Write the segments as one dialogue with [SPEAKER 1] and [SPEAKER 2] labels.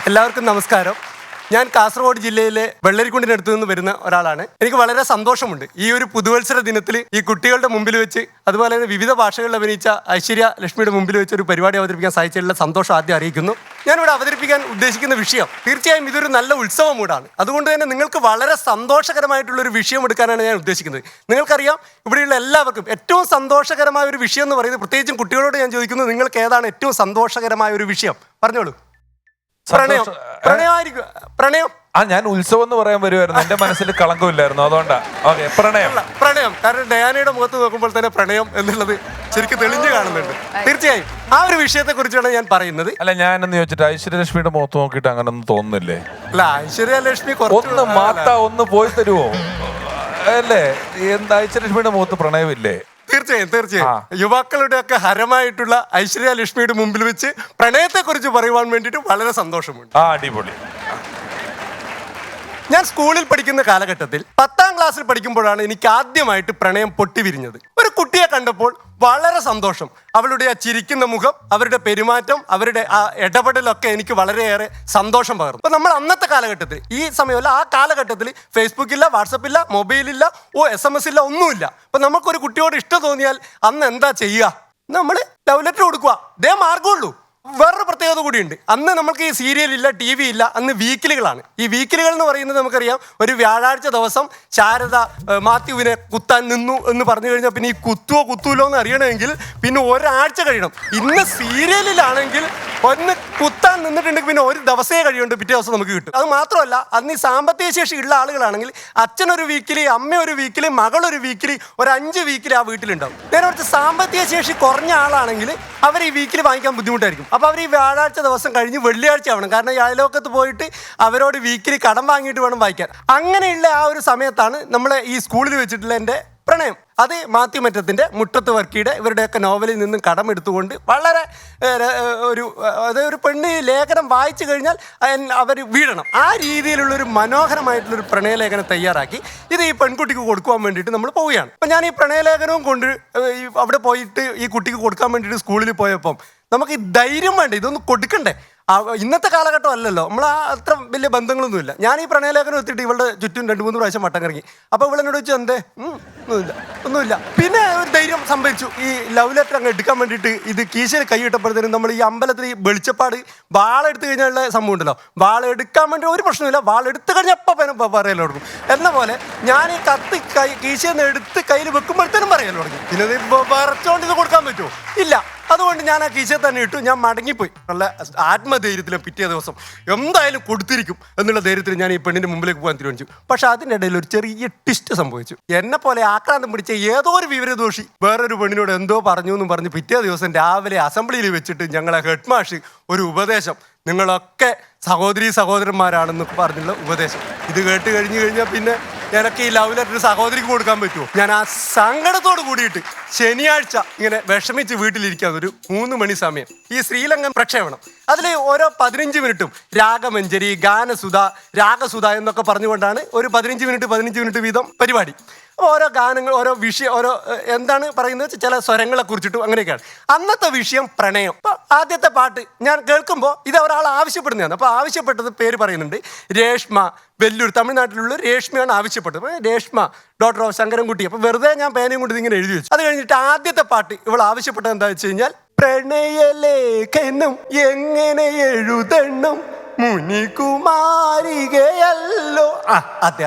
[SPEAKER 1] എല്ലാവർക്കും നമസ്കാരം. ഞാൻ കാസർഗോഡ് ജില്ലയിലെ വെള്ളരിക്കുണ്ടിനടുത്ത് നിന്ന് വരുന്ന ഒരാളാണ്. എനിക്ക് വളരെ സന്തോഷമുണ്ട് ഈ ഒരു പുതുവത്സര ദിനത്തിൽ ഈ കുട്ടികളുടെ മുമ്പിൽ വെച്ച്, അതുപോലെ തന്നെ വിവിധ ഭാഷകളിൽ അഭിനയിച്ച ഐശ്വര്യ ലക്ഷ്മിയുടെ മുമ്പിൽ വെച്ച് ഒരു പരിപാടി അവതരിപ്പിക്കാൻ സാധിച്ചതിലുള്ള സന്തോഷം ആദ്യം അറിയിക്കുന്നു. ഞാനിവിടെ അവതരിപ്പിക്കാൻ ഉദ്ദേശിക്കുന്ന വിഷയം തീർച്ചയായും ഇതൊരു നല്ല ഉത്സവ മൂടാണ്. അതുകൊണ്ട് തന്നെ നിങ്ങൾക്ക് വളരെ സന്തോഷകരമായിട്ടുള്ളൊരു വിഷയം എടുക്കാനാണ് ഞാൻ ഉദ്ദേശിക്കുന്നത്. നിങ്ങൾക്കറിയാം, ഇവിടെയുള്ള എല്ലാവർക്കും ഏറ്റവും സന്തോഷകരമായ ഒരു വിഷയം എന്ന് പറയുന്നത്, പ്രത്യേകിച്ചും കുട്ടികളോട് ഞാൻ ചോദിക്കുന്നത്, നിങ്ങൾക്ക് ഏതാണ് ഏറ്റവും സന്തോഷകരമായ ഒരു വിഷയം? പറഞ്ഞോളൂ. പ്രണയം. പ്രണയമായിരിക്കും. പ്രണയം.
[SPEAKER 2] ഞാൻ ഉത്സവം എന്ന് പറയാൻ വരുമായിരുന്നു, എന്റെ മനസ്സിൽ കളങ്കമില്ലായിരുന്നു, അതുകൊണ്ടാ.
[SPEAKER 1] പ്രണയം. കാരണം ഡയാനയുടെ മുഖത്ത് നോക്കുമ്പോൾ തന്നെ പ്രണയം എന്നുള്ളത് ശരിക്കും തെളിഞ്ഞു കാണുന്നുണ്ട്. തീർച്ചയായും ആ ഒരു വിഷയത്തെ കുറിച്ചാണ് ഞാൻ പറയുന്നത്.
[SPEAKER 2] അല്ല, ഞാനെന്ന് ചോദിച്ചിട്ട് ഐശ്വര്യലക്ഷ്മിയുടെ മുഖത്ത് നോക്കിയിട്ട് അങ്ങനെ ഒന്നും തോന്നുന്നില്ലേ?
[SPEAKER 1] അല്ല, ഐശ്വര്യലക്ഷ്മി
[SPEAKER 2] ഒന്ന് മാത്താ ഒന്ന് പോയി തരുമോ അല്ലേ? എന്താ ഐശ്വര്യലക്ഷ്മിയുടെ മുഖത്ത് പ്രണയമില്ലേ?
[SPEAKER 1] തീർച്ചയായും യുവാക്കളുടെ ഒക്കെ ഹരമായിട്ടുള്ള ഐശ്വര്യ ലക്ഷ്മിയുടെ മുമ്പിൽ വെച്ച് പ്രണയത്തെ കുറിച്ച് പറയുവാൻ വേണ്ടിയിട്ട് വളരെ സന്തോഷമുണ്ട്.
[SPEAKER 2] അടിപൊളി.
[SPEAKER 1] ഞാൻ സ്കൂളിൽ പഠിക്കുന്ന കാലഘട്ടത്തിൽ 10ാം ക്ലാസ്സിൽ പഠിക്കുമ്പോഴാണ് എനിക്ക് ആദ്യമായിട്ട് പ്രണയം പൊട്ടിവിരിഞ്ഞത്. ഒരു കുട്ടിയെ കണ്ടപ്പോൾ വളരെ സന്തോഷം. അവളുടെ ആ ചിരിക്കുന്ന മുഖം, അവരുടെ പെരുമാറ്റം, അവരുടെ ആ ഇടപെടലൊക്കെ എനിക്ക് വളരെയേറെ സന്തോഷം പകർന്നു. അപ്പൊ നമ്മൾ അന്നത്തെ കാലഘട്ടത്തിൽ, ഈ സമയമല്ല, ആ കാലഘട്ടത്തിൽ ഫേസ്ബുക്കില്ല, വാട്സപ്പില്ല, മൊബൈലില്ല, SMS ഇല്ല, ഒന്നുമില്ല. അപ്പൊ നമുക്കൊരു കുട്ടിയോട് ഇഷ്ടം തോന്നിയാൽ അന്ന് എന്താ ചെയ്യുക? നമ്മൾ ലവ് ലെറ്റർ കൊടുക്കുക. ഇതേ മാർഗമുള്ളൂ. വേറൊരു പ്രത്യേകത കൂടിയുണ്ട്. അന്ന് നമുക്ക് ഈ സീരിയൽ ഇല്ല, TV ഇല്ല. അന്ന് വീക്കിലികളാണ്. ഈ വീക്കിലികൾ എന്ന് പറയുന്നത് നമുക്കറിയാം, ഒരു വ്യാഴാഴ്ച ദിവസം ശാരദ മാത്യുവിനെ കുത്താൻ നിന്നു എന്ന് പറഞ്ഞു കഴിഞ്ഞാൽ പിന്നെ ഈ കുത്തുവോ കുത്തൂലോ എന്ന് അറിയണമെങ്കിൽ പിന്നെ ഒരാഴ്ച കഴിയണം. ഇന്ന് സീരിയലിലാണെങ്കിൽ ഒന്ന് കുത്താൻ നിന്നിട്ടുണ്ടെങ്കിൽ പിന്നെ ഒരു ദിവസമേ കഴിയുണ്ട്, പിറ്റേ ദിവസം നമുക്ക് കിട്ടും. അത് മാത്രമല്ല, അന്ന് ഈ സാമ്പത്തിക ശേഷി ഉള്ള ആളുകളാണെങ്കിൽ അച്ഛനൊരു വീക്കിലി, അമ്മ ഒരു വീക്കിലി, മകളൊരു വീക്കിലി, ഒരു 5 വീക്കിലി ആ വീട്ടിലുണ്ടാവും. നേരെ കുറച്ച് സാമ്പത്തിക ശേഷി കുറഞ്ഞ ആളാണെങ്കിൽ അവർ ഈ വീക്കിലി വാങ്ങിക്കാൻ ബുദ്ധിമുട്ടായിരിക്കും. അപ്പോൾ അവർ ഈ വ്യാഴാഴ്ച ദിവസം കഴിഞ്ഞ് വെള്ളിയാഴ്ച ആവണം. കാരണം ഈ അയലോക്കത്ത് പോയിട്ട് അവരോട് വീക്കിലി കടം വാങ്ങിയിട്ട് വേണം വായിക്കാൻ. അങ്ങനെയുള്ള ആ ഒരു സമയത്താണ് നമ്മൾ ഈ സ്കൂളിൽ വെച്ചിട്ടുള്ള എൻ്റെ പ്രണയം. അത് മാത്യു മറ്റത്തിൻ്റെ, മുട്ടത്ത് വർക്കിയുടെ, ഇവരുടെയൊക്കെ നോവലിൽ നിന്നും കടമെടുത്തുകൊണ്ട് വളരെ ഒരു പെണ്ണ് ലേഖനം വായിച്ചു കഴിഞ്ഞാൽ അവർ വീഴണം, ആ രീതിയിലുള്ളൊരു മനോഹരമായിട്ടുള്ളൊരു പ്രണയലേഖനം തയ്യാറാക്കി ഇത് ഈ പെൺകുട്ടിക്ക് കൊടുക്കുവാൻ വേണ്ടിയിട്ട് നമ്മൾ പോവുകയാണ്. അപ്പം ഞാൻ ഈ പ്രണയലേഖനവും കൊണ്ട് അവിടെ പോയിട്ട് ഈ കുട്ടിക്ക് കൊടുക്കാൻ വേണ്ടിയിട്ട് സ്കൂളിൽ പോയപ്പം നമുക്ക് ഈ ധൈര്യം വേണ്ടേ, ഇതൊന്ന് കൊടുക്കണ്ടേ. ഇന്നത്തെ കാലഘട്ടം അല്ലല്ലോ, നമ്മൾ അത്ര വലിയ ബന്ധങ്ങളൊന്നുമില്ല. ഞാൻ ഈ പ്രണയലേഖനം എത്തിയിട്ട് ഇവളുടെ ചുറ്റും 2-3 പ്രാവശ്യം വട്ടം കറങ്ങി. അപ്പോൾ ഇവളെന്നോട് ചോദിച്ചു, എന്തേ? ഒന്നുമില്ല. പിന്നെ ഒരു ധൈര്യം സംഭവിച്ചു. ഈ ലവ് ലെറ്റർ അങ്ങ് എടുക്കാൻ വേണ്ടിയിട്ട് ഇത് കീശയിൽ കൈയിട്ടപ്പോഴത്തേനും നമ്മൾ ഈ അമ്പലത്തിൽ ഈ വെളിച്ചപ്പാട് വാളെടുത്ത് കഴിഞ്ഞാലുള്ള സംഭവം ഉണ്ടല്ലോ, വാളെടുക്കാൻ വേണ്ടി ഒരു പ്രശ്നമില്ല, വാളെടുത്ത് കഴിഞ്ഞാൽ അപ്പം പറയൽ തുടങ്ങും. എന്ന പോലെ ഞാൻ ഈ കത്ത് കീശയിൽ നിന്ന് എടുത്ത് കയ്യിൽ വെക്കുമ്പോഴത്തേനും പറയൽ തുടങ്ങി. പിന്നെ ഇത് വരച്ചോണ്ട് ഇത് കൊടുക്കാൻ പറ്റുമോ? ഇല്ല. അതുകൊണ്ട് ഞാൻ ആ കീശയിൽ തന്നെ ഇട്ടു. ഞാൻ മടങ്ങിപ്പോയി. നല്ല ആത്മധൈര്യത്തിലും പിറ്റേ ദിവസം എന്തായാലും കൊടുത്തിരിക്കും എന്നുള്ള ധൈര്യത്തിൽ ഞാൻ ഈ പെണ്ണിൻ്റെ മുമ്പിലേക്ക് പോകാൻ തീരുമാനിച്ചു. പക്ഷെ അതിൻ്റെ ഇടയിൽ ഒരു ചെറിയ ട്വിസ്റ്റ് സംഭവിച്ചു. എന്നെ പോലെ ആക്രാന്തം പിടിച്ച ഏതോ ഒരു വിവരദോഷി വേറൊരു പെണ്ണിനോട് എന്തോ പറഞ്ഞു എന്നും പറഞ്ഞ് പിറ്റേ ദിവസം രാവിലെ അസംബ്ലിയിൽ വെച്ചിട്ട് ഞങ്ങളെ ഹെഡ് മാഷ് ഒരു ഉപദേശം, നിങ്ങളൊക്കെ സഹോദരന്മാരാണെന്ന് പറഞ്ഞുള്ള ഉപദേശം. ഇത് കേട്ട് കഴിഞ്ഞാൽ പിന്നെ എനിക്ക് ഈ ലവ് ലെറ്റർ സഹോദരിക്ക് കൊടുക്കാൻ പറ്റുമോ? ഞാൻ ആ സങ്കടത്തോട് കൂടിയിട്ട് ശനിയാഴ്ച ഇങ്ങനെ വിഷമിച്ച് വീട്ടിലിരിക്കാൻ ഒരു 3 മണി സമയം ഈ ശ്രീലങ്കൻ പ്രക്ഷേപണം, അതിൽ ഓരോ 15 മിനിറ്റും രാഗമഞ്ജരി, ഗാനസുധ, രാഗസുധ എന്നൊക്കെ പറഞ്ഞുകൊണ്ടാണ് ഒരു 15 മിനിറ്റ് വീതം പരിപാടി. ഓരോ ഗാനങ്ങൾ, ഓരോ വിഷയം, ഓരോ എന്താണ് പറയുന്നത്, ചില സ്വരങ്ങളെ കുറിച്ചിട്ടും അങ്ങനെയൊക്കെയാണ്. അന്നത്തെ വിഷയം പ്രണയം. അപ്പോൾ ആദ്യത്തെ പാട്ട് ഞാൻ കേൾക്കുമ്പോൾ ഇത് ഒരാൾ ആവശ്യപ്പെടുന്നതാണ്. അപ്പോൾ ആവശ്യപ്പെട്ടത് പേര് പറയുന്നുണ്ട്, രേഷ്മ വെല്ലൂർ, തമിഴ്നാട്ടിലുള്ള രേഷ്മയാണ് ആവശ്യപ്പെട്ടത്. Reshma doctor of Sankarankutty. അപ്പോൾ വെറുതെ ഞാൻ പേനയും കൊണ്ട് ഇതിങ്ങനെ എഴുതി വെച്ചു. അത് കഴിഞ്ഞിട്ട് ആദ്യത്തെ പാട്ട് ഇവൾ ആവശ്യപ്പെട്ടത് എന്താ വെച്ച് കഴിഞ്ഞാൽ, പ്രണയലേഖനം എങ്ങനെ എഴുതണം മുനികുമാരികയല്ലോ. അതെ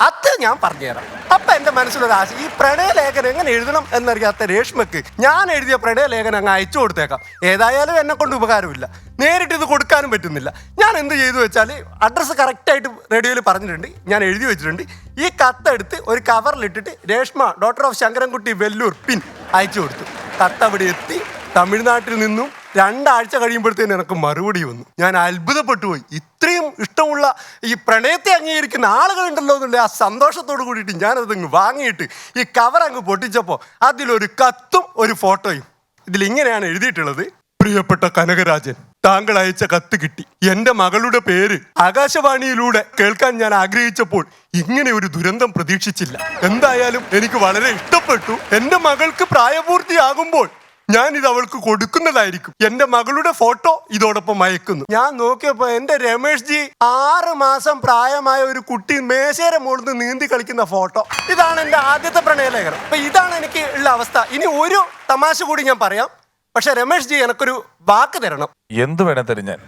[SPEAKER 1] അത് ഞാൻ പറഞ്ഞുതരാം. അപ്പൊ എന്റെ മനസ്സിലൊരു ആശ, ഈ പ്രണയലേഖനം എങ്ങനെ എഴുതണം എന്നറിയാത്ത രേഷ്മക്ക് ഞാൻ എഴുതിയ പ്രണയലേഖനം അങ്ങ് അയച്ചു കൊടുത്തേക്കാം. ഏതായാലും എന്നെ കൊണ്ട് ഉപകാരമില്ല, നേരിട്ട് ഇത് കൊടുക്കാനും പറ്റുന്നില്ല. ഞാൻ എന്ത് ചെയ്തു വെച്ചാൽ, അഡ്രസ്സ് കറക്റ്റായിട്ട് റേഡിയോയിൽ പറഞ്ഞിട്ടുണ്ട്, ഞാൻ എഴുതി വെച്ചിട്ടുണ്ട്. ഈ കത്തെടുത്ത് ഒരു കവറിലിട്ടിട്ട് രേഷ്മ ഡോക്ടർ ഓഫ് ശങ്കരൻകുട്ടി വെല്ലൂർ പിൻ അയച്ചു കൊടുത്തു. കത്ത് അവിടെ എത്തി. തമിഴ്നാട്ടിൽ നിന്നും 2 ആഴ്ച കഴിയുമ്പോഴത്തേന് എനിക്ക് മറുപടി വന്നു. ഞാൻ അത്ഭുതപ്പെട്ടു പോയി. ഇത്രയും ഇഷ്ടമുള്ള ഈ പ്രണയത്തെ അംഗീകരിക്കുന്ന ആളുകളുണ്ടല്ലോ എന്നുള്ള ആ സന്തോഷത്തോട് കൂടിയിട്ട് ഞാനതങ്ങ് വാങ്ങിയിട്ട് ഈ കവർ അങ്ങ് പൊട്ടിച്ചപ്പോൾ അതിലൊരു കത്തും ഒരു ഫോട്ടോയും. ഇതിലിങ്ങനെയാണ് എഴുതിയിട്ടുള്ളത്, പ്രിയപ്പെട്ട കനകരാജൻ, താങ്കൾ അയച്ച കത്ത് കിട്ടി. എന്റെ മകളുടെ പേര് ആകാശവാണിയിലൂടെ കേൾക്കാൻ ഞാൻ ആഗ്രഹിച്ചപ്പോൾ ഇങ്ങനെ ഒരു ദുരന്തം പ്രതീക്ഷിച്ചില്ല. എന്തായാലും എനിക്ക് വളരെ ഇഷ്ടപ്പെട്ടു. എന്റെ മകൾക്ക് പ്രായപൂർത്തിയാകുമ്പോൾ ഞാൻ ഇത് അവൾക്ക് കൊടുക്കുന്നതായിരിക്കും. എന്റെ മകളുടെ ഫോട്ടോ ഇതോടൊപ്പം അയക്കുന്നു. ഞാൻ നോക്കിയപ്പോ എന്റെ രമേഷ് ജി 6 മാസം പ്രായമായ ഒരു കുട്ടി മേശയുടെ മുകളിൽ നിന്ന് നീന്തി കളിക്കുന്ന ഫോട്ടോ. ഇതാണ് എന്റെ ആദ്യത്തെ പ്രണയലേഖനം. അപ്പൊ ഇതാണ് എനിക്ക് ഉള്ള അവസ്ഥ. ഇനി ഒരു തമാശ കൂടി ഞാൻ പറയാം. പക്ഷെ രമേഷ് ജി എനക്കൊരു വാക്ക് തരണം.
[SPEAKER 2] എന്ത് വേണം തരും ഞാൻ?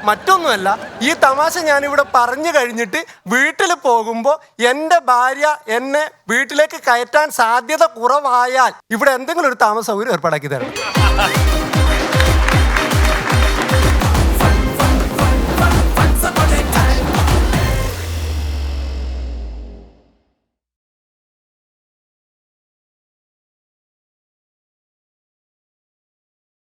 [SPEAKER 1] മറ്റൊന്നുമല്ല, ഈ തമാശ ഞാനിവിടെ പറഞ്ഞു കഴിഞ്ഞിട്ട് വീട്ടിൽ പോകുമ്പോൾ എൻ്റെ ഭാര്യ എന്നെ വീട്ടിലേക്ക് കയറ്റാൻ സാധ്യത കുറവായാൽ ഇവിടെ എന്തെങ്കിലും ഒരു താമസ സൗകര്യം ഏർപ്പാടാക്കി തരണം.